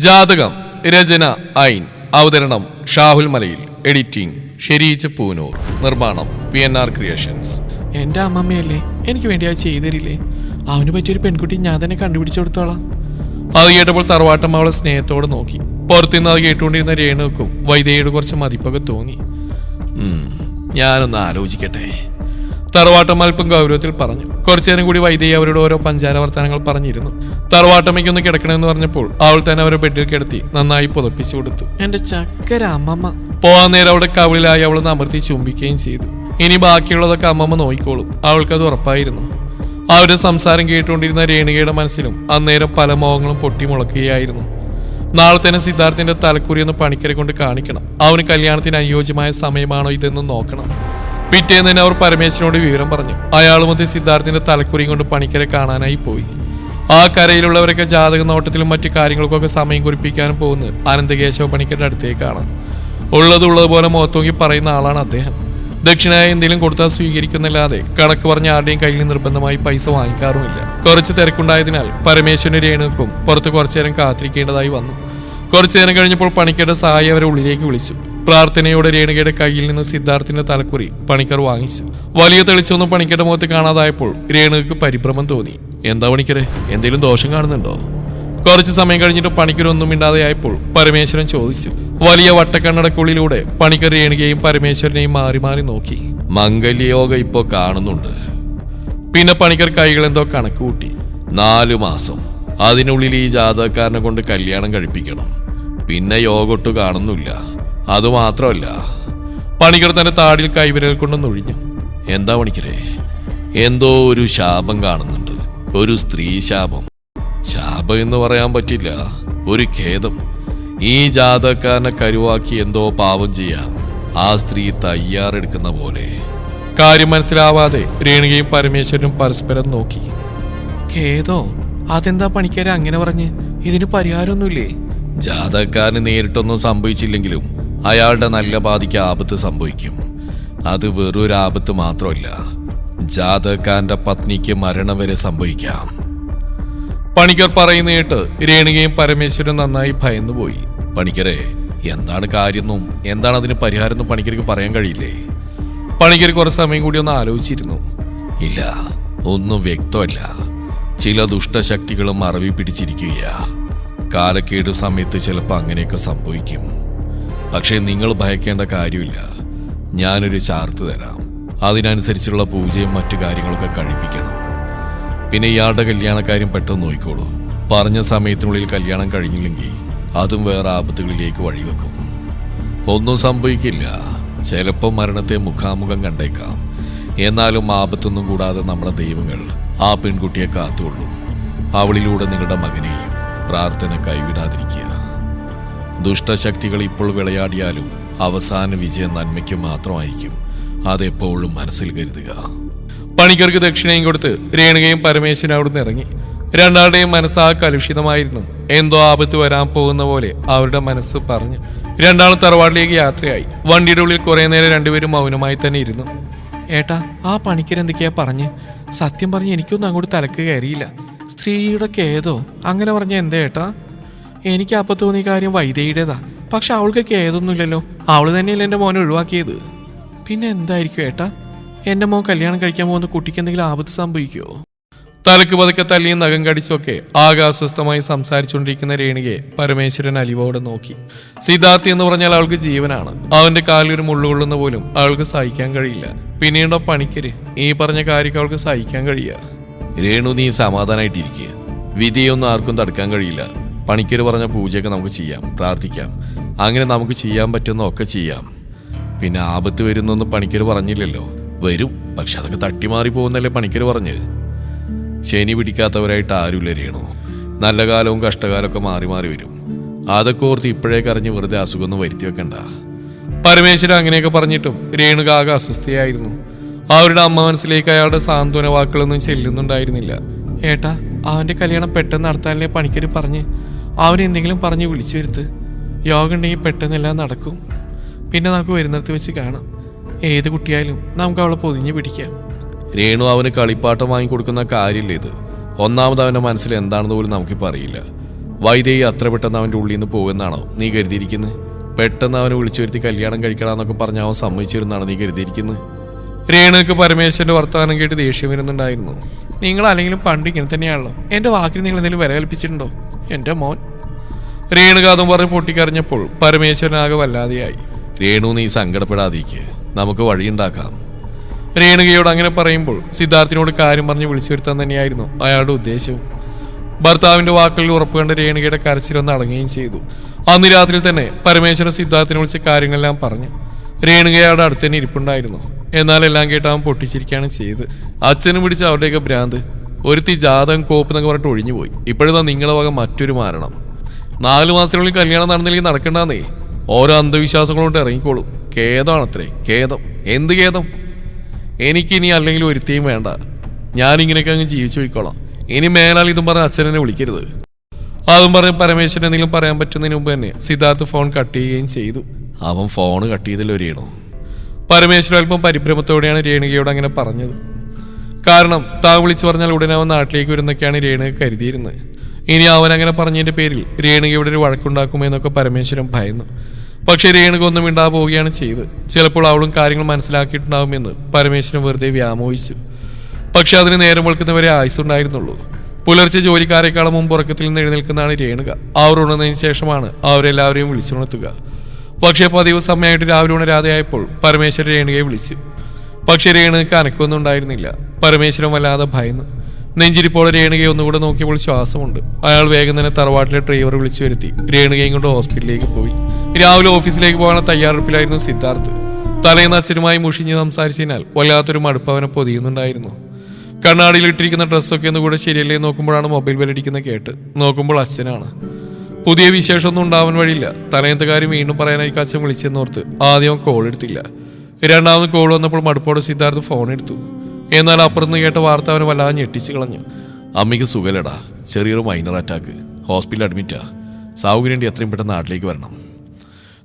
ജാതകം രചന ഐൻ അവതരണം ഷാഹുൽ മലയിൽ എഡിറ്റിംഗ് ഷെരീജ് പൂനൂർ നിർമ്മാണം PNR ക്രിയേഷൻസ്. എന്റെ അമ്മമ്മയല്ലേ എനിക്ക് വേണ്ടി അത് ചെയ്തരില്ലേ? അവന് പറ്റിയൊരു പെൺകുട്ടി ഞാൻ തന്നെ കണ്ടുപിടിച്ചു കൊടുത്തോളാം. അത് കേട്ടപ്പോൾ തറവാട്ടമ്മ അവളെ സ്നേഹത്തോടെ നോക്കി. പുറത്തുനിന്ന് അത് കേട്ടുകൊണ്ടിരുന്ന രേണുക്കും വൈദേഹിയുടെ കുറച്ച് മതിപ്പൊക്കെ തോന്നി. ഞാനൊന്ന് ആലോചിക്കട്ടെ, തറവാട്ടമ്മ അല്പം ഗൗരവത്തിൽ പറഞ്ഞു. കുറച്ചു നേരം കൂടി വൈദേഹി അവരോട് ഓരോ പഞ്ചാര വർത്തമാനങ്ങൾ പറഞ്ഞിരുന്നു. തറവാട്ടമ്മയ്ക്കൊന്ന് കിടക്കണമെന്ന് പറഞ്ഞപ്പോൾ അവൾ തന്നെ അവരെ ബെഡിൽ കിടത്തി നന്നായി പുതപ്പിച്ചു കൊടുത്തു. എന്റെ ചക്കര അമ്മമ്മ. പോവാൻ നേരം അവിടെ കവിളിലായി അവളൊന്ന് അമർത്തി ചുംബിക്കുകയും ചെയ്തു. ഇനി ബാക്കിയുള്ളതൊക്കെ അമ്മമ്മ നോക്കിക്കോളും, അവൾക്കത് ഉറപ്പായിരുന്നു. അവരുടെ സംസാരം കേട്ടുകൊണ്ടിരുന്ന രേണുകയുടെ മനസ്സിലും അന്നേരം പല മോഹങ്ങളും പൊട്ടിമുളക്കുകയായിരുന്നു. നാളെ തന്നെ സിദ്ധാർത്ഥിന്റെ തലക്കുറി ഒന്ന് പണിക്കരെ കൊണ്ട് കാണിക്കണം. അവന് കല്യാണത്തിന് അനുയോജ്യമായ സമയമാണോ ഇതെന്ന് നോക്കണം. പിറ്റേന്ന് തന്നെ അവർ പരമേശ്വരനോട് വിവരം പറഞ്ഞു. അയാളുമൊത്ത് സിദ്ധാർത്ഥിന്റെ തലക്കുറിയും കൊണ്ട് പണിക്കരെ കാണാനായി പോയി. ആ കരയിലുള്ളവരൊക്കെ ജാതക നോട്ടത്തിലും മറ്റു കാര്യങ്ങൾക്കൊക്കെ സമയം കുറിപ്പിക്കാനും പോകുന്നത് അനന്തകേശവ പണിക്കരുടെ അടുത്തേക്കാണ്. ഉള്ളതുപോലെ മുഖത്തോക്കി പറയുന്ന ആളാണ് അദ്ദേഹം. ദക്ഷിണയായി എന്തെങ്കിലും കൊടുത്താൽ സ്വീകരിക്കുന്നില്ലാതെ കണക്ക് പറഞ്ഞ ആരുടെയും കയ്യിൽ നിർബന്ധമായി പൈസ വാങ്ങിക്കാറുമില്ല. കുറച്ച് തിരക്കുണ്ടായതിനാൽ പരമേശ്വരന് രേണുക്കും പുറത്ത് കുറച്ചു നേരം കാത്തിരിക്കേണ്ടതായി വന്നു. കുറച്ചു നേരം കഴിഞ്ഞപ്പോൾ പണിക്കരുടെ സഹായി അവരെ ഉള്ളിലേക്ക് വിളിച്ചു. പ്രാർത്ഥനയോടെ രേണുകയുടെ കയ്യിൽ നിന്ന് സിദ്ധാർത്ഥിന്റെ തലക്കുറി പണിക്കർ വാങ്ങിച്ചു. വലിയ തെളിച്ചൊന്നും പണിക്കരുടെ മുഖത്ത് കാണാതായപ്പോൾ രേണുകൾക്ക് പരിഭ്രമം തോന്നി. എന്താ പണിക്കരെ, എന്തെങ്കിലും ദോഷം കാണുന്നുണ്ടോ? കുറച്ചു സമയം കഴിഞ്ഞിട്ട് പണിക്കരൊന്നും മിണ്ടാതെയായപ്പോൾ പരമേശ്വരൻ ചോദിച്ചു. വലിയ വട്ടക്കണ്ണടക്കുള്ളിലൂടെ പണിക്കർ രേണുകയും പരമേശ്വരനെയും മാറി മാറി നോക്കി. മംഗല്യയോഗ ഇപ്പോ കാണുന്നുണ്ട്. പിന്നെ പണിക്കർ കൈകൾ എന്തോ കണക്ക് കൂട്ടി. 4 മാസം അതിനുള്ളിൽ ഈ ജാതകക്കാരനെ കൊണ്ട് കല്യാണം കഴിപ്പിക്കണം. പിന്നെ യോഗൊട്ടു കാണുന്നില്ല. അതുമാത്രമല്ല, പണിക്കർ തന്റെ താടിയിൽ കൈവിരൽ കൊണ്ടൊന്നൊഴിഞ്ഞു. എന്താ പണിക്കരെ, എന്തോ ഒരു ശാപം കാണുന്നുണ്ട്. ഒരു സ്ത്രീ ശാപം. ശാപം എന്ന് പറയാൻ പറ്റില്ല, ഒരു ഖേദം. ഈ ജാതകക്കാരനെ കരുവാക്കി എന്തോ പാപം ചെയ്യാൻ ആ സ്ത്രീ തയ്യാറെടുക്കുന്ന പോലെ. കാര്യം മനസ്സിലാവാതെ രേണുകയും പരമേശ്വരനും പരസ്പരം നോക്കി. ഖേദോ? അതെന്താ പണിക്കരെ അങ്ങനെ പറഞ്ഞ്? ഇതിന് പരിഹാരമൊന്നുമില്ലേ? ജാതകക്കാരന് നേരിട്ടൊന്നും സംഭവിച്ചില്ലെങ്കിലും അയാളുടെ നല്ല പാതിക്ക് ആപത്ത് സംഭവിക്കും. അത് വെറൊരു ആപത്ത് മാത്രമല്ല, ജാതകക്കാരന്റെ പത്നിക്ക് മരണം വരെ സംഭവിക്കാം. പണിക്കർ പറയുന്ന കേട്ട് രേണുകയും പരമേശ്വരനും നന്നായി ഭയന്നുപോയി. പണിക്കരെ, എന്താണ് കാര്യമെന്നും എന്താണ് അതിന് പരിഹാരമെന്നും പണിക്കർക്ക് പറയാൻ കഴിയില്ലേ? പണിക്കർ കുറച്ച് സമയം കൂടി ഒന്ന് ആലോചിച്ചിരുന്നു. ഇല്ല, ഒന്നും വ്യക്തമല്ല. ചില ദുഷ്ടശക്തികളും മറവി പിടിച്ചിരിക്കുകയാ. കാലക്കേട് സമയത്ത് ചിലപ്പോൾ അങ്ങനെയൊക്കെ സംഭവിക്കും. പക്ഷേ നിങ്ങൾ ഭയക്കേണ്ട കാര്യമില്ല. ഞാനൊരു ചാർത്ത് തരാം. അതിനനുസരിച്ചുള്ള പൂജയും മറ്റു കാര്യങ്ങളൊക്കെ കഴിപ്പിക്കണം. പിന്നെ ഇയാളുടെ കല്യാണക്കാര്യം പെട്ടെന്ന് നോക്കിക്കോളൂ. പറഞ്ഞ സമയത്തിനുള്ളിൽ കല്യാണം കഴിഞ്ഞില്ലെങ്കിൽ അതും വേറെ ആപത്തുകളിലേക്ക് വഴിവെക്കും. ഒന്നും സംഭവിക്കില്ല. ചിലപ്പോൾ മരണത്തെ മുഖാമുഖം കണ്ടേക്കാം. എന്നാലും ആപത്തൊന്നും കൂടാതെ നമ്മുടെ ദൈവങ്ങൾ ആ പെൺകുട്ടിയെ കാത്തുകൊള്ളും. അവളിലൂടെ നിങ്ങളുടെ മകനെയും പ്രാർത്ഥന കൈവിടാതിരിക്കുക. ദുഷ്ടശക്തികൾ ഇപ്പോൾ വിളയാടിയാലും അവസാന വിജയം നന്മയ്ക്ക് മാത്രമായിരിക്കും. അതെപ്പോഴും മനസ്സിൽ കരുതുക. പണിക്കർക്ക് ദക്ഷിണയും കൊടുത്ത് രേണുകയും പരമേശ്വരനും അവിടുന്ന് ഇറങ്ങി. രണ്ടാളുടെയും മനസ്സാ കലുഷിതമായിരുന്നു. എന്തോ ആപത്ത് വരാൻ പോകുന്ന പോലെ അവരുടെ മനസ്സ് പറഞ്ഞു. രണ്ടാളും തറവാട്ടിലേക്ക് യാത്രയായി. വണ്ടിയുടെ ഉള്ളിൽ കുറെ നേരം രണ്ടുപേരും മൗനമായി തന്നെ ഇരുന്നു. ഏട്ടാ, ആ പണിക്കരെന്തൊക്കെയാ പറഞ്ഞ്? സത്യം പറഞ്ഞ് എനിക്കൊന്നും അങ്ങോട്ട് തലക്ക് കയറിയില്ല. സ്ത്രീയുടെ ഖേദോ അങ്ങനെ പറഞ്ഞ എന്താ ഏട്ടാ? എനിക്ക് അപ്പം തോന്നിയ കാര്യം വൈദേഹിയുടേതാ. പക്ഷെ അവൾക്ക് ഖേദമൊന്നുമില്ലല്ലോ. അവള് തന്നെയല്ലേ എൻ്റെ മോനെ ഒഴിവാക്കിയത്. പിന്നെ എന്തായിരിക്കും ഏട്ടാ? എൻ്റെ മോൻ കല്യാണം കഴിക്കാൻ പോകുന്ന കുട്ടിക്ക് എന്തെങ്കിലും ആപത്ത് സംഭവിക്കുമോ? തലക്ക് പതുക്കെ തല്ലിയും നഖം കടിച്ചൊക്കെ ആകെ അസ്വസ്ഥമായി സംസാരിച്ചുകൊണ്ടിരിക്കുന്ന രേണുകയെ പരമേശ്വരൻ അലിവോടെ നോക്കി. സിദ്ധാർത്ഥി എന്ന് പറഞ്ഞാൽ അവൾക്ക് ജീവനാണ്. അവന്റെ കാലിലൊരു മുള്ളുകൊള്ളുന്ന പോലും അവൾക്ക് സഹിക്കാൻ കഴിയില്ല. പിന്നീടോ പണിക്കര് ഈ പറഞ്ഞ കാര്യമൊക്കെ അവൾക്ക് സഹിക്കാൻ കഴിയുക. രേണു, നീ സമാധാനായിട്ടിരിക്കുക. വിധിയൊന്നും ആർക്കും തടുക്കാൻ കഴിയില്ല. പണിക്കര് പറഞ്ഞ പൂജയൊക്കെ നമുക്ക് ചെയ്യാം, പ്രാർത്ഥിക്കാം. അങ്ങനെ നമുക്ക് ചെയ്യാൻ പറ്റുന്ന ഒക്കെ ചെയ്യാം. പിന്നെ ആപത്ത് വരുന്നൊന്നും പണിക്കര് പറഞ്ഞില്ലല്ലോ. വരും, പക്ഷെ അതൊക്കെ തട്ടിമാറി പോകുന്നല്ലേ പണിക്കര് പറഞ്ഞ്. ശനി പിടിക്കാത്തവരായിട്ട് ആരുമില്ല രേണു. നല്ല കാലവും കഷ്ടകാലമൊക്കെ മാറി മാറി വരും. അതൊക്കെ ഓർത്ത് ഇപ്പോഴേ കറിഞ്ഞ് വെറുതെ അസുഖമൊന്നും വരുത്തി വെക്കണ്ട. പരമേശ്വരൻ അങ്ങനെയൊക്കെ പറഞ്ഞിട്ടും രേണുക ആകെ അസ്വസ്ഥയായിരുന്നു. അവരുടെ അമ്മ മനസ്സിലേക്ക് അയാളുടെ സാന്ത്വന വാക്കുകളൊന്നും ചെല്ലുന്നുണ്ടായിരുന്നില്ല. ഏട്ടാ, അവൻ്റെ കല്യാണം പെട്ടെന്ന് നടത്താനല്ലേ പണിക്കര് പറഞ്ഞ്? അവനെന്തെങ്കിലും പറഞ്ഞ് വിളിച്ചു വരുത്ത്. യോഗ ഉണ്ടെങ്കിൽ പെട്ടെന്നെല്ലാം നടക്കും. പിന്നെ നമുക്ക് വരുന്നിടത്ത് വെച്ച് കാണാം. ഏത് കുട്ടിയായാലും നമുക്ക് അവളെ പൊതിഞ്ഞ് പിടിക്കാം. രേണു, അവന് കളിപ്പാട്ടം വാങ്ങിക്കൊടുക്കുന്ന കാര്യമില്ല ഇത്. ഒന്നാമത് അവൻ്റെ മനസ്സിൽ എന്താണെന്ന് പോലും നമുക്കിപ്പോൾ അറിയില്ല. വൈദേഹി അത്ര പെട്ടെന്ന് അവൻ്റെ ഉള്ളിൽ നിന്ന് പോകുമെന്നാണോ നീ കരുതിയിരിക്കുന്നത്? പെട്ടെന്ന് അവനെ വിളിച്ചു വരുത്തി കല്യാണം കഴിക്കണമെന്നൊക്കെ പറഞ്ഞ് അവൻ സമ്മതിച്ചിരുന്നാണ് നീ കരുതിയിരിക്കുന്നത്? രേണുക്ക് പരമേശ്വരന്റെ വർത്തമാനം കേട്ട് ദേഷ്യം വരുന്നുണ്ടായിരുന്നു. നിങ്ങൾ അല്ലെങ്കിലും പണ്ട് ഇങ്ങനെ തന്നെയാണല്ലോ. എന്റെ വാക്കിന് നിങ്ങൾ എന്തെങ്കിലും വില കൽപ്പിച്ചിട്ടുണ്ടോ? എന്റെ മോൻ. രേണുക അതും പറഞ്ഞ് പൊട്ടിക്കറിഞ്ഞപ്പോൾ പരമേശ്വരനാകെ വല്ലാതെയായി. രേണു, നീ സങ്കടപ്പെടാതിരിക്കുക, നമുക്ക് വഴിയുണ്ടാക്കാം. രേണുകയോട് അങ്ങനെ പറയുമ്പോൾ സിദ്ധാർത്ഥിനോട് കാര്യം പറഞ്ഞ് വിളിച്ചു വരുത്താൻ തന്നെയായിരുന്നു അയാളുടെ ഉദ്ദേശവും. ഭർത്താവിന്റെ വാക്കുകളിൽ ഉറപ്പ് കണ്ട രേണുകയുടെ കരച്ചിലൊന്ന് അടങ്ങുകയും ചെയ്തു. അന്ന് രാത്രി തന്നെ പരമേശ്വരൻ സിദ്ധാർത്ഥിനെ വിളിച്ച കാര്യങ്ങളെല്ലാം പറഞ്ഞു. രേണുകയുടെ അടുത്ത് തന്നെ ഇരിപ്പുണ്ടായിരുന്നു. എന്നാൽ എല്ലാം കേട്ട് അവൻ പൊട്ടിച്ചിരിക്കുകയാണ് ചെയ്ത്. അച്ഛനും പിടിച്ച അവരുടെയൊക്കെ ഭ്രാന്ത്. ഒരുത്തി ജാതകം കോപ്പ് എന്നൊക്കെ പറഞ്ഞിട്ട് ഒഴിഞ്ഞുപോയി. ഇപ്പോഴാ നിങ്ങളെ വക മറ്റൊരു മാരണം. 4 മാസത്തിനുള്ളിൽ കല്യാണം നടന്നില്ലെങ്കിൽ നടക്കണ്ടെന്നേ. ഓരോ അന്ധവിശ്വാസങ്ങൾ കൊണ്ട് ഇറങ്ങിക്കോളും. ഖേദമാണത്രേ, ഖേദം. എന്ത് ഖേദം? എനിക്കിനി അല്ലെങ്കിൽ ഒരുത്തിയും വേണ്ട. ഞാനിങ്ങനെയൊക്കെ അങ്ങ് ജീവിച്ചു പോയിക്കോളാം. ഇനി മേലാൽ ഇതും പറഞ്ഞ അച്ഛനെ വിളിക്കരുത്. അതും പറഞ്ഞ് പരമേശ്വരൻ എന്തെങ്കിലും പറയാൻ പറ്റുന്നതിന് മുമ്പ് തന്നെ സിദ്ധാർത്ഥ് ഫോൺ കട്ട് ചെയ്യുകയും ചെയ്തു. അവൻ ഫോണ് കട്ട് ചെയ്തല്ലോ രേണു. പരമേശ്വരൻ അല്പം പരിഭ്രമത്തോടെയാണ് രേണുകയോട് അങ്ങനെ പറഞ്ഞത്. കാരണം താൻ വിളിച്ചു പറഞ്ഞാൽ ഉടനെ അവൻ നാട്ടിലേക്ക് വരുന്നൊക്കെയാണ് രേണുക കരുതിയിരുന്നത്. ഇനി അവൻ അങ്ങനെ പറഞ്ഞതിന്റെ പേരിൽ രേണുകയുടെ ഒരു വഴക്കുണ്ടാക്കുമെന്നൊക്കെ പരമേശ്വരൻ ഭയന്നു. പക്ഷേ രേണുക ഒന്നും മിണ്ടാ പോവുകയാണ് ചെയ്തത്. ചിലപ്പോൾ അവളും കാര്യങ്ങൾ മനസ്സിലാക്കിയിട്ടുണ്ടാകുമെന്ന് പരമേശ്വരൻ വെറുതെ വ്യാമോഹിച്ചു. പക്ഷെ അതിന് നേരം വെളുക്കുന്നവരെ ആയുസുണ്ടായിരുന്നുള്ളൂ. പുലർച്ചെ ജോലിക്കാരെക്കാളും മുമ്പ് ഉറക്കത്തിൽ നിന്ന് എഴുന്നേൽക്കുന്നതാണ് രേണുക. അവർ ഉണർന്നതിന് ശേഷമാണ് അവരെല്ലാവരെയും വിളിച്ചുണർത്തുക. പക്ഷേ പതിവ് സമയമായിട്ട് രാവിലെ ഉണരാതെ ആയപ്പോൾ പരമേശ്വരൻ രേണുകയെ വിളിച്ചു. പക്ഷെ രേണുകൾക്ക് അനക്കൊന്നും ഉണ്ടായിരുന്നില്ല. പരമേശ്വരൻ വല്ലാതെ ഭയന്നു. നെഞ്ചിരിപ്പോൾ രേണുകയെ ഒന്നുകൂടെ നോക്കിയപ്പോൾ ശ്വാസമുണ്ട്. അയാൾ വേഗം തന്നെ തറവാട്ടിലെ ഡ്രൈവർ വിളിച്ചു വരുത്തി രേണുകയും കൊണ്ട് ഹോസ്പിറ്റലിലേക്ക് പോയി. രാവിലെ ഓഫീസിലേക്ക് പോകാനുള്ള തയ്യാറെടുപ്പിലായിരുന്നു സിദ്ധാർത്ഥ്. തലേന്ന് അച്ഛനുമായി മുഷിഞ്ഞ് സംസാരിച്ചതിനാൽ വല്ലാത്തൊരു മടുപ്പ് അവനെ പൊതിയുന്നുണ്ടായിരുന്നു. കണ്ണാടിയിൽ ഇട്ടിരിക്കുന്ന ഡ്രസ്സൊക്കെ ഒന്നുകൂടെ ശരിയല്ലേ നോക്കുമ്പോഴാണ് മൊബൈൽ ബെല്ലടിക്കുന്ന കേട്ട്. നോക്കുമ്പോൾ അച്ഛനാണ്. പുതിയ വിശേഷമൊന്നും ഉണ്ടാവാൻ വഴിയില്ല. തലേന്നത്തെ കാര്യം വീണ്ടും പറയാനായിരിക്കും അച്ഛൻ വിളിച്ചെന്നോർത്ത് ആദ്യം കോൾ എടുത്തില്ല. രണ്ടാമത് കോൾ വന്നപ്പോൾ മടുപ്പോടെ സിദ്ധാർത്ഥ് ഫോൺ എടുത്തു. എന്നാൽ അപ്പുറത്ത് കേട്ട വാർത്ത അവനെ വല്ലാതെ ഞെട്ടിച്ച് കളഞ്ഞു. അമ്മയ്ക്ക് സുഖലടാ, ചെറിയൊരു മൈനർ അറ്റാക്ക്, ഹോസ്പിറ്റലിൽ അഡ്മിറ്റാ. സാഹചര്യം എത്രയും പെട്ടെന്ന് നാട്ടിലേക്ക് വരണം.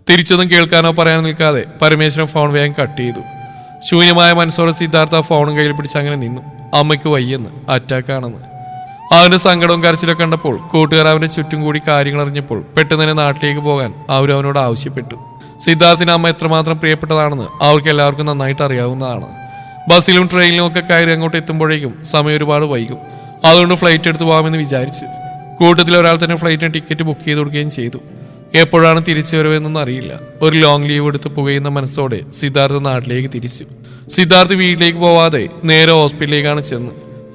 തിരിച്ചൊന്നും കേൾക്കാനോ പറയാനോ നിൽക്കാതെ പരമേശ്വരൻ ഫോൺ വേഗം കട്ട് ചെയ്തു. ശൂന്യമായ മനസ്സോടെ സിദ്ധാർത്ഥ ആ ഫോണും കയ്യിൽ പിടിച്ച് അങ്ങനെ നിന്നു. അമ്മയ്ക്ക് വയ്യെന്ന്, അറ്റാക്കാണെന്ന്. അവന്റെ സങ്കടവും കരച്ചിലൊക്കെ കണ്ടപ്പോൾ കൂട്ടുകാർ അവന്റെ ചുറ്റും കൂടി കാര്യങ്ങൾ അറിഞ്ഞപ്പോൾ പെട്ടെന്ന് തന്നെ നാട്ടിലേക്ക് പോകാൻ അവനോട് ആവശ്യപ്പെട്ടു. സിദ്ധാർത്ഥിന് അമ്മ എത്രമാത്രം പ്രിയപ്പെട്ടതാണെന്ന് അവർക്ക് എല്ലാവർക്കും നന്നായിട്ട് അറിയാവുന്നതാണ്. ബസ്സിലും ട്രെയിനിലും ഒക്കെ കയറി അങ്ങോട്ട് എത്തുമ്പോഴേക്കും സമയം ഒരുപാട് വൈകും. അതുകൊണ്ട് ഫ്ലൈറ്റ് എടുത്ത് പോകാമെന്ന് വിചാരിച്ചു. കൂട്ടത്തിൽ ഒരാൾ തന്നെ ഫ്ലൈറ്റിന് ടിക്കറ്റ് ബുക്ക് ചെയ്ത് കൊടുക്കുകയും ചെയ്തു. എപ്പോഴാണ് തിരിച്ചു വരുമെന്നൊന്നും അറിയില്ല. ഒരു ലോങ് ലീവ് എടുത്ത് പുകയുന്ന മനസ്സോടെ സിദ്ധാർത്ഥ് നാട്ടിലേക്ക് തിരിച്ചു. സിദ്ധാർത്ഥ് വീട്ടിലേക്ക് പോവാതെ നേരെ ഹോസ്പിറ്റലിലേക്കാണ് ചെന്ന്.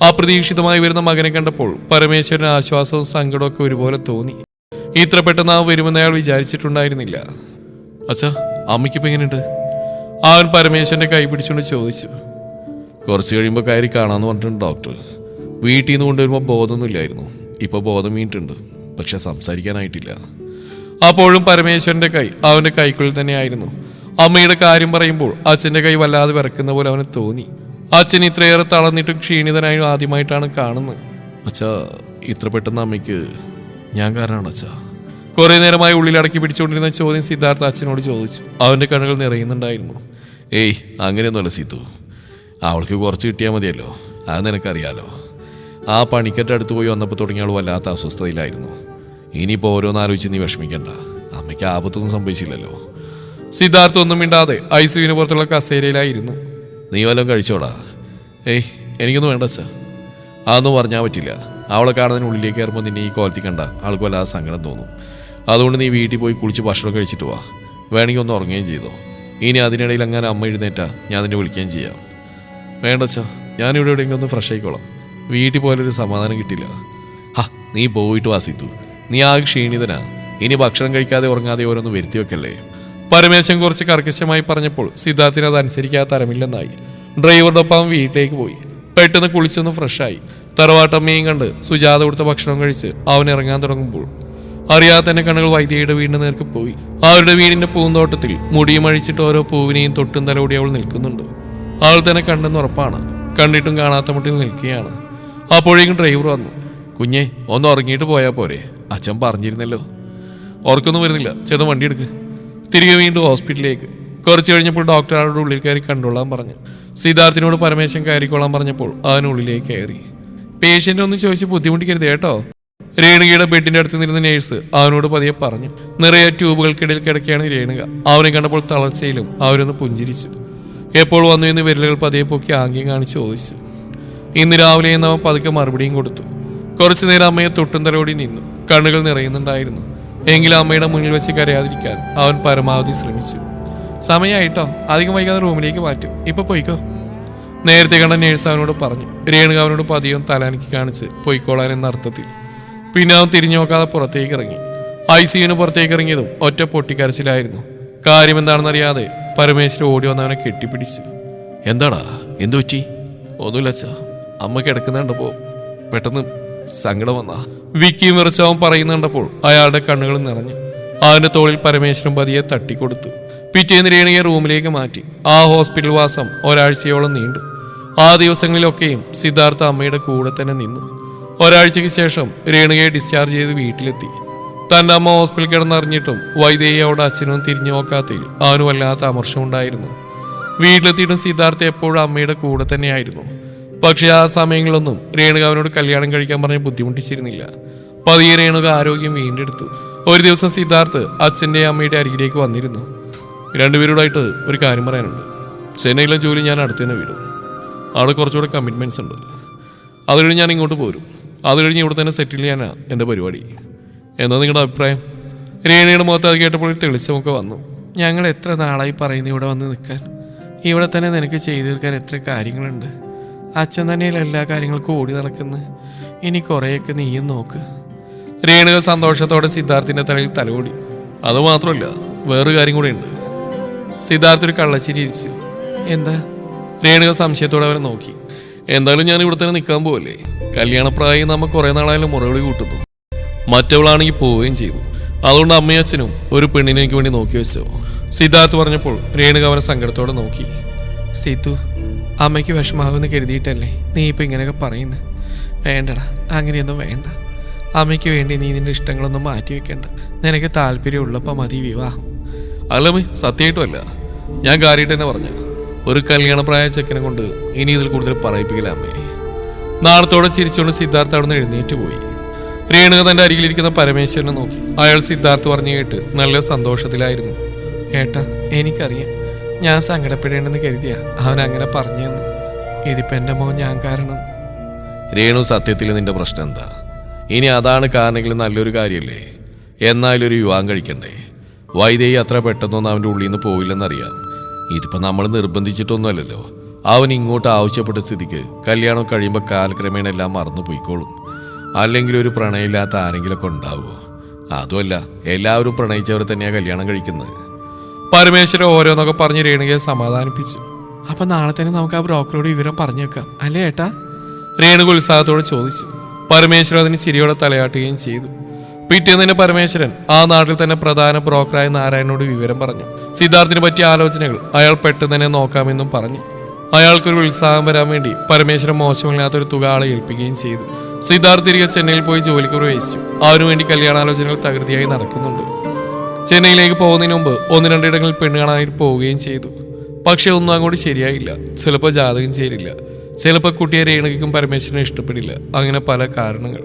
അപ്രതീക്ഷിതമായി വരുന്ന മകനെ കണ്ടപ്പോൾ പരമേശ്വരന് ആശ്വാസവും സങ്കടവും ഒക്കെ ഒരുപോലെ തോന്നി. ഇത്ര പെട്ടെന്ന് ആ വരുമെന്ന് അയാൾ വിചാരിച്ചിട്ടുണ്ടായിരുന്നില്ല. അച്ഛാ, അമ്മയ്ക്കിപ്പോൾ എങ്ങനെയുണ്ട്? അവൻ പരമേശ്വരന്റെ കൈ പിടിച്ചുകൊണ്ട് ചോദിച്ചു. കുറച്ച് കഴിയുമ്പോൾ കയറി കാണാമെന്ന് പറഞ്ഞിട്ടുണ്ട് ഡോക്ടർ. വീട്ടിൽ നിന്ന് കൊണ്ടുവരുമ്പോൾ ബോധമൊന്നുമില്ലായിരുന്നു. ഇപ്പോൾ ബോധം വീണിട്ടുണ്ട്, പക്ഷെ സംസാരിക്കാനായിട്ടില്ല. അപ്പോഴും പരമേശ്വരന്റെ കൈ അവന്റെ കൈക്കുള്ളിൽ തന്നെയായിരുന്നു. അമ്മയുടെ കാര്യം പറയുമ്പോൾ അച്ഛന്റെ കൈ വല്ലാതെ വിറക്കുന്ന പോലെ അവന് തോന്നി. അച്ഛൻ ഇത്രയേറെ തളർന്നിട്ടും ക്ഷീണിതനായും ആദ്യമായിട്ടാണ് കാണുന്നത്. അച്ഛാ, ഇത്ര പെട്ടെന്ന് അമ്മയ്ക്ക് ഞാൻ കാരണമാണ് അച്ഛാ. കുറെ നേരമായി ഉള്ളിലടക്കി പിടിച്ചുകൊണ്ടിരുന്ന ചോദ്യം സിദ്ധാർത്ഥ അച്ഛനോട് ചോദിച്ചു. അവന്റെ കണ്ണുകൾ നിറയുന്നുണ്ടായിരുന്നു. ഏയ്, അങ്ങനെയൊന്നുമല്ല സീതു. അവൾക്ക് കുറച്ച് കിട്ടിയാൽ മതിയല്ലോ, അത് നിനക്കറിയാലോ. ആ പണിക്കൻ്റെ അടുത്ത് പോയി വന്നപ്പോൾ തുടങ്ങിയ അവൾ വല്ലാത്ത അസ്വസ്ഥതയിലായിരുന്നു. ഇനിയിപ്പോൾ ഓരോന്നാലോചിച്ച് നീ വിഷമിക്കണ്ട. അമ്മയ്ക്ക് ആപത്തൊന്നും സംഭവിച്ചില്ലല്ലോ. സിദ്ധാർത്ഥ ഒന്നും മിണ്ടാതെ ഐസിയുവിന് പുറത്തുള്ള കസേരയിലായിരുന്നു. നീ വല്ലതും കഴിച്ചോടാ? ഏയ്, എനിക്കൊന്നും വേണ്ട അച്ഛാ. അതൊന്നും പറഞ്ഞാൽ പറ്റില്ല. അവളെ കാണുന്നതിന് ഉള്ളിലേക്ക് കയറുമ്പോൾ നിന്നെ ഈ കോലത്തിൽ കണ്ട ആൾക്ക് വല്ലാതെ സങ്കടം തോന്നും. അതുകൊണ്ട് നീ വീട്ടിൽ പോയി കുളിച്ച് ഭക്ഷണം കഴിച്ചിട്ട് വാ. വേണമെങ്കിൽ ഒന്ന് ഉറങ്ങുകയും ചെയ്തോ. ഇനി അതിനിടയിൽ അങ്ങനെ അമ്മ എഴുന്നേറ്റാ ഞാൻ നിന്നെ വിളിക്കുകയും ചെയ്യാം. വേണ്ട അച്ഛാ, ഞാനിവിടെ എവിടെയെങ്കിലും ഒന്ന് ഫ്രഷ് ആയിക്കോളാം. വീട്ടിൽ പോയാലൊരു സമാധാനം കിട്ടില്ല. നീ പോയിട്ട് വാസിത്തു. നീ ആകെ ക്ഷീണിതനാ. ഇനി ഭക്ഷണം കഴിക്കാതെ ഉറങ്ങാതെ ഓരോന്ന് വരുത്തി വെക്കല്ലേ. പരമേശ്വരൻ കുറച്ച് കർക്കശമായി പറഞ്ഞപ്പോൾ സിദ്ധാർത്ഥിന് അത് അനുസരിക്കാതെ തരമില്ലെന്നായി. ഡ്രൈവറുടെ ഒപ്പം വീട്ടിലേക്ക് പോയി. പെട്ടെന്ന് കുളിച്ചൊന്ന് ഫ്രഷായി. തറവാട്ടമ്മയും കണ്ട് സുജാത കൊടുത്ത ഭക്ഷണം കഴിച്ച് അവൻ ഇറങ്ങാൻ തുടങ്ങുമ്പോൾ അറിയാതെ തന്നെ കണ്ണുകൾ വൈദ്യയുടെ വീടിന് നേർക്ക് പോയി. അവരുടെ വീടിന്റെ പൂന്തോട്ടത്തിൽ മുടിയും അഴിച്ചിട്ട് ഓരോ പൂവിനെയും തൊട്ടും തലോടി അവൾ നിൽക്കുന്നുണ്ട്. അവൾ തന്നെ കണ്ടെന്ന് ഉറപ്പാണ്. കണ്ടിട്ടും കാണാത്ത മുട്ടിൽ നിൽക്കുകയാണ്. അപ്പോഴേക്കും ഡ്രൈവർ വന്നു. കുഞ്ഞെ, ഒന്ന് ഉറങ്ങിയിട്ട് പോയാൽ പോരെ? അച്ഛൻ പറഞ്ഞിരുന്നല്ലോ. ഉറക്കൊന്നും വരുന്നില്ല, ചേട്ടൻ വണ്ടി എടുക്ക്. തിരികെ വീണ്ടും ഹോസ്പിറ്റലിലേക്ക്. കുറച്ച് കഴിഞ്ഞപ്പോൾ ഡോക്ടർ ആളുടെ ഉള്ളിൽ കയറി കണ്ടോളാൻ പറഞ്ഞു. സിദ്ധാർത്ഥിനോട് പരമേശ്വരൻ കയറിക്കോളാൻ പറഞ്ഞപ്പോൾ അവനുള്ളിലേക്ക് കയറി. പേഷ്യൻ്റ് ഒന്ന് ചോദിച്ച് ബുദ്ധിമുട്ടിക്കരുത് കേട്ടോ. രേണുകയുടെ ബെഡിന്റെ അടുത്ത് നിന്നിരുന്ന നേഴ്സ് അവനോട് പതിയെ പറഞ്ഞു. നിറയെ ട്യൂബുകൾക്കിടയിൽ കിടക്കുകയാണ് രേണുക. അവനെ കണ്ടപ്പോൾ തളർച്ചയിലും അവരൊന്ന് പുഞ്ചിരിച്ചു. എപ്പോൾ വന്നു എന്ന് വിരലുകൾ പതിയെ പൊക്കി ആംഗ്യം കാണിച്ച് ചോദിച്ചു. ഇന്ന് രാവിലെ എന്ന് അവൻ പതുക്കെ മറുപടിയും കൊടുത്തു. കുറച്ചു നേരം അമ്മയെ തൊട്ടും തലോടി നിന്നു. കണ്ണുകൾ നിറയുന്നുണ്ടായിരുന്നു. എങ്കിലും അമ്മയുടെ മുന്നിൽ വെച്ച് കരയാതിരിക്കാൻ അവൻ പരമാവധി ശ്രമിച്ചു. സമയമായിട്ടോ, അധികം വൈകാതെ റൂമിലേക്ക് മാറ്റും, ഇപ്പൊ പോയിക്കോ. നേരത്തെ കണ്ട നേഴ്സ് അവനോട് പറഞ്ഞു. രേണുക അവനോട് പതിയും തലാനിക്ക് കാണിച്ച് പൊയ്ക്കോളാൻ എന്ന അർത്ഥത്തിൽ. പിന്നെ അവൻ തിരിഞ്ഞു നോക്കാതെ പുറത്തേക്ക് ഇറങ്ങി. ICUവിന് പുറത്തേക്ക് ഇറങ്ങിയതും ഒറ്റ പൊട്ടിക്കരച്ചിലായിരുന്നു. കാര്യമെന്താണെന്നറിയാതെ പരമേശ്വരൻ ഓടി വന്നവനെ കെട്ടിപ്പിടിച്ചു. എന്താടാ, എന്തു പറ്റി? ഒന്നുമില്ല അച്ഛാ, അമ്മ കിടക്കുന്നുണ്ടപ്പോ പെട്ടെന്ന് സങ്കടം വന്നാ. വിക്കിയും വിറച്ചവൻ പറയുന്നുണ്ടപ്പോൾ അയാളുടെ കണ്ണുകൾ നിറഞ്ഞു. അവന്റെ തോളിൽ പരമേശ്വരൻ പതിയെ തട്ടിക്കൊടുത്തു. പിറ്റേന്ന് രേണുകയെ റൂമിലേക്ക് മാറ്റി. ആ ഹോസ്പിറ്റൽ വാസം ഒരാഴ്ചയോളം നീണ്ടു. ആ ദിവസങ്ങളിലൊക്കെയും സിദ്ധാർത്ഥ അമ്മയുടെ കൂടെ തന്നെ നിന്നു. ഒരാഴ്ചയ്ക്ക് ശേഷം രേണുകയെ ഡിസ്ചാർജ് ചെയ്ത് വീട്ടിലെത്തി. തന്റെ അമ്മ ഹോസ്പിറ്റൽ കിടന്നറിഞ്ഞിട്ടും വൈദേഹിയോട് അച്ഛനും തിരിഞ്ഞു നോക്കാത്തതിൽ അവന് വല്ലാത്ത അമർഷമുണ്ടായിരുന്നു. വീട്ടിലെത്തിയിട്ടും സിദ്ധാർത്ഥ എപ്പോഴും അമ്മയുടെ കൂടെ തന്നെയായിരുന്നു. പക്ഷെ ആ സമയങ്ങളൊന്നും രേണുക അവനോട് കല്യാണം കഴിക്കാൻ പറഞ്ഞ് ബുദ്ധിമുട്ടിച്ചിരുന്നില്ല. പതിയെ രേണുക ആരോഗ്യം വീണ്ടെടുത്തു. ഒരു ദിവസം സിദ്ധാർത്ഥ് അച്ഛൻ്റെ അമ്മയുടെ അരികിലേക്ക് വന്നിരുന്നു. രണ്ടുപേരോടായിട്ട് ഒരു കാര്യം പറയാനുണ്ട്. ചെന്നൈയിലെ ജോലി ഞാൻ അടുത്ത് തന്നെ വിടും. അവിടെ കുറച്ചുകൂടെ കമ്മിറ്റ്മെൻറ്റ്സ് ഉണ്ട്. അത് കഴിഞ്ഞ് ഞാൻ ഇങ്ങോട്ട് പോരും. അത് കഴിഞ്ഞ് ഇവിടെ തന്നെ സെറ്റിൽ ചെയ്യാനാണ് എൻ്റെ പരിപാടി. എന്താ നിങ്ങളുടെ അഭിപ്രായം? രേണയുടെ മുഖത്ത് അത് കേട്ടപ്പോൾ ഒരു തെളിച്ചമൊക്കെ വന്നു. ഞങ്ങൾ എത്ര നാളായി പറയുന്നു ഇവിടെ വന്ന് നിൽക്കാൻ. ഇവിടെ തന്നെ നിനക്ക് ചെയ്തു തീർക്കാൻ എത്ര കാര്യങ്ങളുണ്ട്. അച്ഛൻ തന്നെയല്ല എല്ലാ കാര്യങ്ങൾക്കും ഓടി നടക്കുന്നു. ഇനി കുറേയൊക്കെ നീയും നോക്ക്. രേണുക സന്തോഷത്തോടെ സിദ്ധാർത്ഥിന്റെ തലയിൽ തലോടി. അത് മാത്രമല്ല, വേറൊരു കാര്യം കൂടെ ഉണ്ട്. സിദ്ധാർത്ഥ ഒരു കള്ളച്ചിരി ഇരിച്ചു. എന്താ? രേണുക സംശയത്തോടെ അവനെ നോക്കി. എന്തായാലും ഞാൻ ഇവിടെ തന്നെ നിൽക്കാൻ പോവല്ലേ. കല്യാണപ്രായം നമ്മൾ കുറെ നാളായാലും മുറവിളി കൂട്ടുന്നു. മറ്റവളാണെങ്കിൽ പോവുകയും ചെയ്തു. അതുകൊണ്ട് അമ്മയും അച്ഛനും ഒരു പെണ്ണിനെ എനിക്ക് വേണ്ടി നോക്കി വെച്ചോ. സിദ്ധാർത്ഥ് പറഞ്ഞപ്പോൾ രേണുക അവനെ സങ്കടത്തോടെ നോക്കി. സീതു, അമ്മയ്ക്ക് വിഷമാകുമെന്ന് കരുതിയിട്ടല്ലേ നീ ഇപ്പം ഇങ്ങനെയൊക്കെ പറയുന്നത്? വേണ്ടടാ, അങ്ങനെയൊന്നും വേണ്ട. അമ്മയ്ക്ക് വേണ്ടി നീ നിന്റെ ഇഷ്ടങ്ങളൊന്നും മാറ്റി വെക്കണ്ട. നിനക്ക് താല്പര്യമുള്ളപ്പോൾ മതി വിവാഹം. അല്ലമ്മേ, സത്യമായിട്ടുമല്ല, ഞാൻ കാര്യമായിട്ട് തന്നെ പറഞ്ഞ. ഒരു കല്യാണപ്രായ ചെക്കനെ കൊണ്ട് ഇനി ഇതിൽ കൂടുതൽ പറയിപ്പിക്കില്ല അമ്മേ. നാളത്തോടെ ചിരിച്ചുകൊണ്ട് സിദ്ധാർത്ഥ അവിടെ നിന്ന് എഴുന്നേറ്റ് പോയി. രേണുക തന്റെ അരികിലിരിക്കുന്ന പരമേശ്വരനെ നോക്കി. അയാൾ സിദ്ധാർത്ഥ് പറഞ്ഞു കേട്ട് നല്ല സന്തോഷത്തിലായിരുന്നു. ഏട്ടാ, എനിക്കറിയാം ഞാൻ സങ്കടപ്പെടേണ്ടെന്ന് കരുതിയാ അവൻ അങ്ങനെ പറഞ്ഞെന്ന്. ഇതിപ്പോൾ എൻ്റെ മോൻ ഞാൻ കാരണം. രേണു, സത്യത്തിൽ നിന്റെ പ്രശ്നം എന്താ? ഇനി അതാണ് കാരണമെങ്കിൽ നല്ലൊരു കാര്യമല്ലേ. എന്നാലും ഒരു വിവാഹം കഴിക്കണ്ടേ? വൈദേഹി അത്ര പെട്ടെന്നൊന്നും അവൻ്റെ ഉള്ളിൽ നിന്ന് പോയില്ലെന്നറിയാം. ഇതിപ്പോൾ നമ്മൾ നിർബന്ധിച്ചിട്ടൊന്നുമല്ലല്ലോ. അവൻ ഇങ്ങോട്ട് ആവശ്യപ്പെട്ട സ്ഥിതിക്ക് കല്യാണം കഴിയുമ്പോൾ കാലക്രമേണ എല്ലാം മറന്നു പോയിക്കോളും. അല്ലെങ്കിൽ ഒരു പ്രണയമില്ലാത്ത ആരെങ്കിലുമൊക്കെ ഉണ്ടാവുമോ? അതുമല്ല, എല്ലാവരും പ്രണയിച്ചവർ തന്നെയാണ് കല്യാണം കഴിക്കുന്നത്. പരമേശ്വരൻ ഓരോന്നൊക്കെ പറഞ്ഞ് രേണുകയെ സമാധാനിപ്പിച്ചു. അപ്പം നാളെ തന്നെ നമുക്ക് ആ ബ്രോക്കറോട് വിവരം പറഞ്ഞേക്കാം അല്ലേ ഏട്ടാ? രേണുക ഉത്സാഹത്തോടെ ചോദിച്ചു. പരമേശ്വരൻ അതിന് ചിരിയോടെ തലയാട്ടുകയും ചെയ്തു. പിറ്റേന്ന് തന്നെ പരമേശ്വരൻ ആ നാട്ടിൽ തന്നെ പ്രധാന ബ്രോക്കറായ നാരായണനോട് വിവരം പറഞ്ഞു. സിദ്ധാർത്ഥിനെ പറ്റിയ ആലോചനകൾ അയാൾ പെട്ടെന്ന് തന്നെ നോക്കാമെന്നും പറഞ്ഞു. അയാൾക്കൊരു ഉത്സാഹം വരാൻ വേണ്ടി പരമേശ്വരൻ മോശമില്ലാത്തൊരു തുക ആളെ ഏൽപ്പിക്കുകയും ചെയ്തു. സിദ്ധാർത്ഥ് തിരികെ ചെന്നൈയിൽ പോയി ജോലിക്ക് പ്രവേശിച്ചു. അതിനുവേണ്ടി കല്യാണാലോചനകൾ തകൃതിയായി നടക്കുന്നുണ്ട്. ചെന്നൈയിലേക്ക് പോകുന്നതിന് മുമ്പ് 1-2 ഇടങ്ങളിൽ പെണ്ണ് കാണാനായിട്ട് പോവുകയും ചെയ്തു. പക്ഷെ ഒന്നും അങ്ങോട്ട് ശരിയായില്ല. ചിലപ്പോൾ ജാതകം ചേരില്ല, ചിലപ്പോൾ കുട്ടിയെ രേണുകയ്ക്കും പരമേശ്വരനെ ഇഷ്ടപ്പെടില്ല. അങ്ങനെ പല കാരണങ്ങൾ.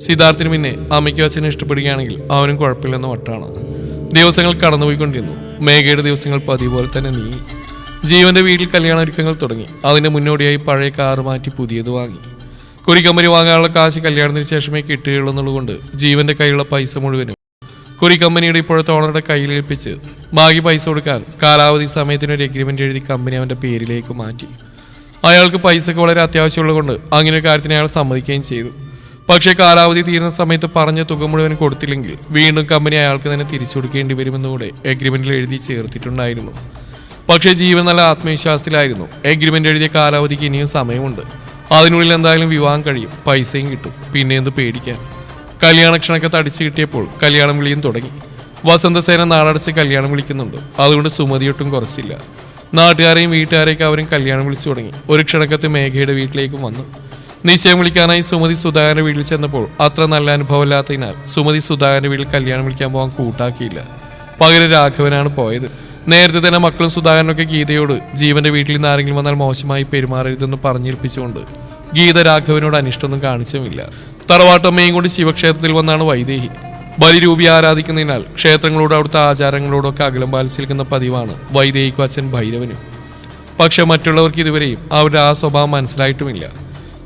സിദ്ധാർത്ഥിന് പിന്നെ അമ്മയ്ക്കും അച്ഛനും ഇഷ്ടപ്പെടുകയാണെങ്കിൽ അവനും കുഴപ്പമില്ലെന്ന വട്ടാണ്. ദിവസങ്ങൾ കടന്നുപോയിക്കൊണ്ടിരുന്നു. മേഘയുടെ ദിവസങ്ങൾ പതിവ് പോലെ തന്നെ നീങ്ങി. ജീവന്റെ വീട്ടിൽ കല്യാണ ഒരുക്കങ്ങൾ തുടങ്ങി. അതിന്റെ മുന്നോടിയായി പഴയ കാറ് മാറ്റി പുതിയത് വാങ്ങി. കുരിക്കമ്പനി വാങ്ങാനുള്ള കാശ് കല്യാണത്തിന് ശേഷമേ കിട്ടുകയുള്ളൂ എന്നുള്ളതുകൊണ്ട് ജീവന്റെ കയ്യിലുള്ള പൈസ മുഴുവനും കുരിക്കമ്പനിയുടെ ഇപ്പോഴത്തെ ഓണറുടെ കയ്യിലേൽപ്പിച്ച് ബാക്കി പൈസ കൊടുക്കാൻ കാലാവധി സമയത്തിനൊരു എഗ്രിമെന്റ് എഴുതി കമ്പനി അവന്റെ പേരിലേക്ക് മാറ്റി. അയാൾക്ക് പൈസക്ക് വളരെ അത്യാവശ്യമുള്ളതുകൊണ്ട് അങ്ങനെ ഒരു കാര്യത്തിന് അയാൾ സമ്മതിക്കുകയും ചെയ്തു. പക്ഷേ കാലാവധി തീരുന്ന സമയത്ത് പറഞ്ഞ തുക മുഴുവൻ കൊടുത്തില്ലെങ്കിൽ വീണ്ടും കമ്പനി അയാൾക്ക് തന്നെ തിരിച്ചു കൊടുക്കേണ്ടി വരുമെന്നുകൂടെ എഗ്രിമെന്റിൽ എഴുതി ചേർത്തിട്ടുണ്ടായിരുന്നു. പക്ഷേ ജീവൻ നല്ല ആത്മവിശ്വാസത്തിലായിരുന്നു. എഗ്രിമെന്റ് എഴുതിയ കാലാവധിക്ക് ഇനിയും സമയമുണ്ട്. അതിനുള്ളിൽ എന്തായാലും വിവാഹം കഴിയും, പൈസയും കിട്ടും, പിന്നെ എന്ത് പേടിക്കാൻ. കല്യാണക്ഷണൊക്കെ തടിച്ചു കിട്ടിയപ്പോൾ കല്യാണം വിളിയും തുടങ്ങി. വസന്തസേന നാടടച്ച് കല്യാണം വിളിക്കുന്നുണ്ട്. അതുകൊണ്ട് സുമതിയൊട്ടും കുറച്ചില്ല. നാട്ടുകാരെയും വീട്ടുകാരെയൊക്കെ അവരും കല്യാണം വിളിച്ചു തുടങ്ങി. ഒരു ക്ഷണക്കത്ത് മേഘയുടെ വീട്ടിലേക്കും വന്നു. നിശ്ചയം വിളിക്കാനായി സുമതി സുധാകരന്റെ വീട്ടിൽ ചെന്നപ്പോൾ അത്ര നല്ല അനുഭവമില്ലാത്തതിനാൽ സുമതി സുധാകരന്റെ വീട്ടിൽ കല്യാണം വിളിക്കാൻ പോകാൻ കൂട്ടാക്കിയില്ല. പകരം രാഘവനാണ് പോയത്. നേരത്തെ തന്നെ മക്കളും സുധാകരനൊക്കെ ഗീതയോട് ജീവന്റെ വീട്ടിൽ നിന്ന് ആരെങ്കിലും വന്നാൽ മോശമായി പെരുമാറരുതെന്ന് പറഞ്ഞേൽപ്പിച്ചുകൊണ്ട് ഗീത രാഘവനോട് അനിഷ്ടമൊന്നും കാണിച്ചുമില്ല. തറവാട്ടമ്മയും കൊണ്ട് ശിവക്ഷേത്രത്തിൽ വന്നാണ് വൈദേഹി. ബലിരൂപി ആരാധിക്കുന്നതിനാൽ ക്ഷേത്രങ്ങളോട് അവിടുത്തെ ആചാരങ്ങളോടൊക്കെ അകലം പാലിച്ചിരിക്കുന്ന പതിവാണ് വൈദേഹിക്കും അച്ഛൻ ഭൈരവനും. പക്ഷെ മറ്റുള്ളവർക്ക് ഇതുവരെയും അവരുടെ ആ സ്വഭാവം മനസ്സിലായിട്ടുമില്ല.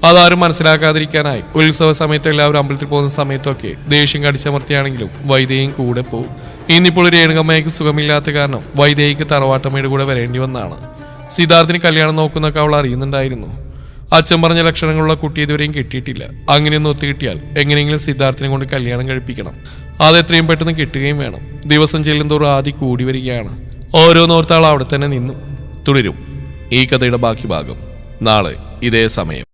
അതാരും മനസ്സിലാക്കാതിരിക്കാനായി ഉത്സവ സമയത്ത് എല്ലാവരും അമ്പലത്തിൽ പോകുന്ന സമയത്തൊക്കെ ദേഷ്യം കടിച്ചമർത്തിയാണെങ്കിലും വൈദേഹിയും കൂടെ പോകും. ഇന്നിപ്പോൾ രേണുകമ്മയ്ക്ക് സുഖമില്ലാത്ത കാരണം വൈദേഹിക്ക് തറവാട്ടമ്മയുടെ കൂടെ വരേണ്ടി വന്നാണ്. സിദ്ധാർത്ഥിന് കല്യാണം നോക്കുന്നൊക്കെ അവൾ അറിയുന്നുണ്ടായിരുന്നു. അച്ഛൻ പറഞ്ഞ ലക്ഷണങ്ങളുള്ള കുട്ടി ഇതുവരെയും കിട്ടിയിട്ടില്ല. അങ്ങനെയൊന്നും ഒത്തുകിട്ടിയാൽ എങ്ങനെയെങ്കിലും സിദ്ധാർത്ഥിനെ കൊണ്ട് കല്യാണം കഴിപ്പിക്കണം. അതെത്രയും പെട്ടെന്ന് കിട്ടുകയും വേണം. ദിവസം ചെല്ലുന്തോറും ആദ്യം കൂടി വരികയാണ്. ഓരോന്നോർത്താൾ അവിടെ തന്നെ നിന്നു. തുടരും ഈ കഥയുടെ ബാക്കി ഭാഗം നാളെ ഇതേ സമയം.